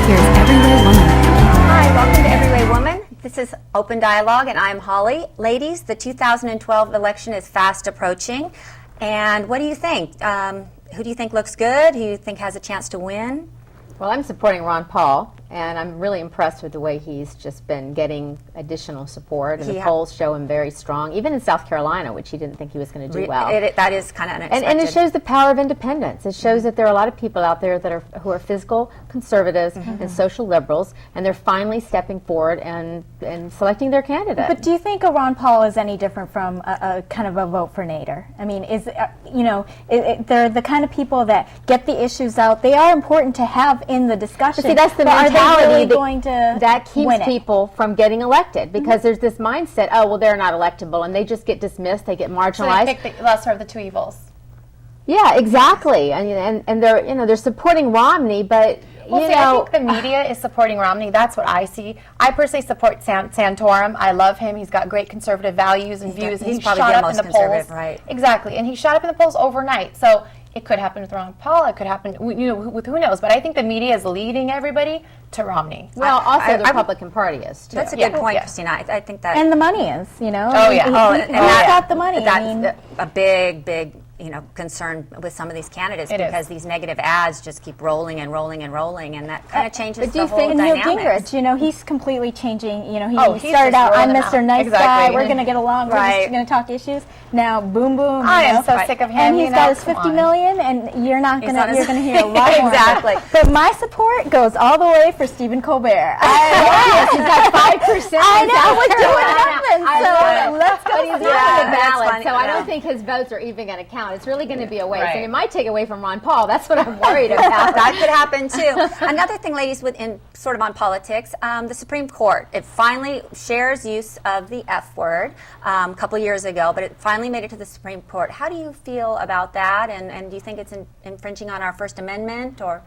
here's Everyday Woman. Hi, welcome to Everyday Woman. This is Open Dialogue, and I'm Holly. Ladies, the 2012 election is fast approaching, and what do you think? Who do you think looks good? Who do you think has a chance to win? Well, I'm supporting Ron Paul, and I'm really impressed with the way he's just been getting additional support, and the polls show him very strong, even in South Carolina, which he didn't think he was going to do well. That is kind of unexpected. And it shows the power of independence. It shows that there are a lot of people out there that who are fiscal conservatives and social liberals, and they're finally stepping forward and selecting their candidate. But do you think a Ron Paul is any different from a kind of a vote for Nader? I mean, they're the kind of people that get the issues out. They are important to have in the discussion. But see, that's the mentality that keeps people from getting elected, because there's this mindset, oh, well, they're not electable, and they just get dismissed, they get marginalized. So they pick the lesser of the two evils. Yeah, exactly. And they're supporting Romney, but I think the media is supporting Romney. That's what I see. I personally support Santorum. I love him. He's got great conservative values and views. He's he probably shot the up most in the conservative, polls. right? Exactly, and he shot up in the polls overnight. So it could happen with Ron Paul. It could happen, with who knows. But I think the media is leading everybody to Romney. Well, also the Republican Party is too. That's a good point, Kristina. I think that. And the money is, Oh yeah. He's got the money. That's a big concern with some of these candidates, because these negative ads just keep rolling and rolling and rolling, and that kind of changes the whole dynamic. Gingrich, he's completely changing. He started out, I'm Mr. Nice Guy. We're going to get along. We're just going to talk issues. Now, boom, boom. I am so sick of him. And he's got his $50 million, and you're not going to. You're going to hear a lot more. Exactly. But my support goes all the way for Stephen Colbert. He's got 5%. I know. We're doing nothing. So let's go. But he's not on the ballot, so I don't think his votes are even going to count. It's really going to be a waste. Right. And it might take away from Ron Paul. That's what I'm worried about. That could happen too. Another thing, ladies, sort of on politics, the Supreme Court, it finally shares use of the F word a couple years ago, but it finally made it to the Supreme Court. How do you feel about that? And do you think it's infringing on our First Amendment, or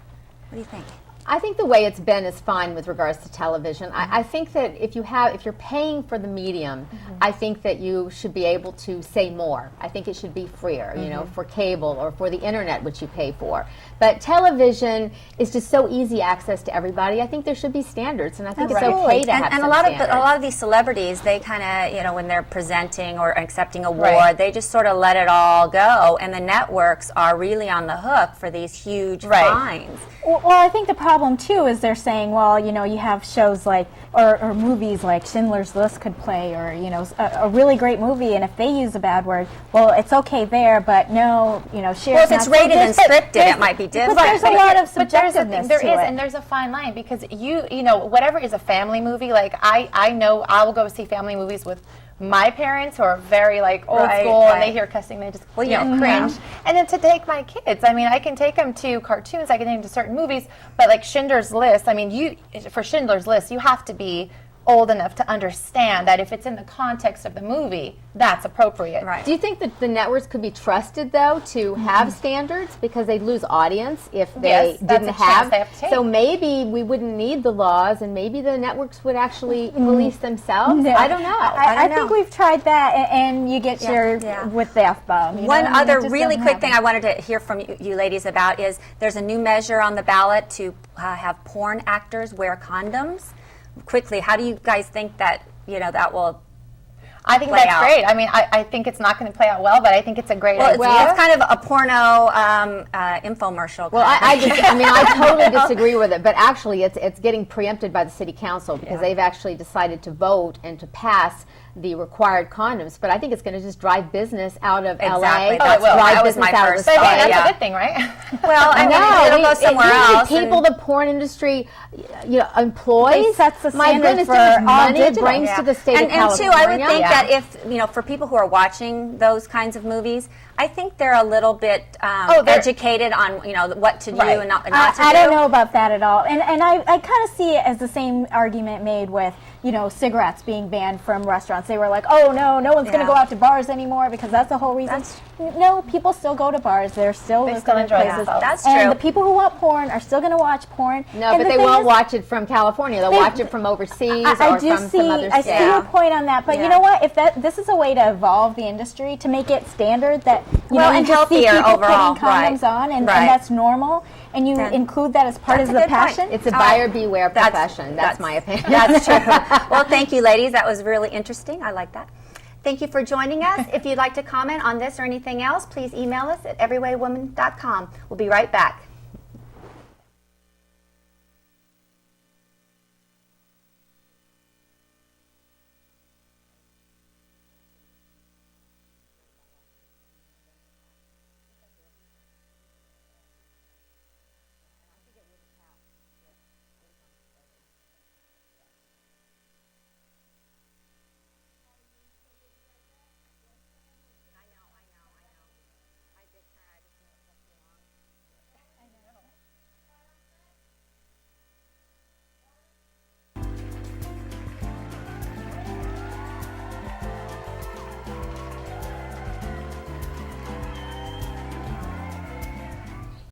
what do you think? I think the way it's been is fine with regards to television. I think that if you're paying for the medium, I think that you should be able to say more. I think it should be freer, for cable or for the internet, which you pay for. But television is just so easy access to everybody. I think there should be standards, and I think it's okay to have and some a lot of these celebrities, they kind of, when they're presenting or accepting a award, they just sort of let it all go, and the networks are really on the hook for these huge fines. Well, I think the problem too is they're saying, well, you have shows like or movies like Schindler's List could play, or a really great movie, and if they use a bad word, well, it's okay there, but no, Well, if it's rated and scripted, it might be different. But there's a lot of subjectiveness there to is, it. and there's a fine line, because whatever is a family movie, like I know I will go see family movies with my parents who are very old school, and they hear cussing, they just cringe. And then to take my kids, I can take them to cartoons, I can take them to certain movies, but like Schindler's List, for Schindler's List, you have to be old enough to understand that if it's in the context of the movie, that's appropriate. Right. Do you think that the networks could be trusted, though, to have standards, because they'd lose audience if they didn't have? They have to take. So maybe we wouldn't need the laws, and maybe the networks would actually police themselves. No. I don't know. I think we've tried that, and you get with the F-bomb. One other really quick thing I wanted to hear from you ladies about is there's a new measure on the ballot to have porn actors wear condoms. Quickly, how do you guys think that that will? I think that's great. I think it's not going to play out well, but I think it's a great idea. It's kind of a porno infomercial. Well, I totally disagree with it, but actually it's getting preempted by the city council, because they've actually decided to vote and to pass the required condoms, but I think it's going to just drive business out of LA. That was my first thought. That's a good thing, right? Well, it'll go somewhere else. People, the porn industry, employs. It sets the my standard goodness, for how much money it digital. brings to the state of California. And two, I would think that if for people who are watching those kinds of movies, I think they're a little bit educated on what to do and not to do. I don't know about that at all, and I kind of see it as the same argument made with cigarettes being banned from restaurants. They were like, oh no one's going to go out to bars anymore because that's the whole reason. No, people still go to bars. They still enjoy places. themselves. That's and true. the people who want porn are still going to watch porn. No, but they won't watch it from California. They'll watch it from overseas or from some other state. I see your point on that, but you know what? If this is a way to evolve the industry, to make it standard that and just see healthier people overall. putting condoms on, and that's normal, and you include that as part of the passion. It's a buyer beware profession. That's my opinion. That's true. Well, thank you, ladies. That was really interesting. I like that. Thank you for joining us. If you'd like to comment on this or anything else, please email us at everywaywoman.com. We'll be right back.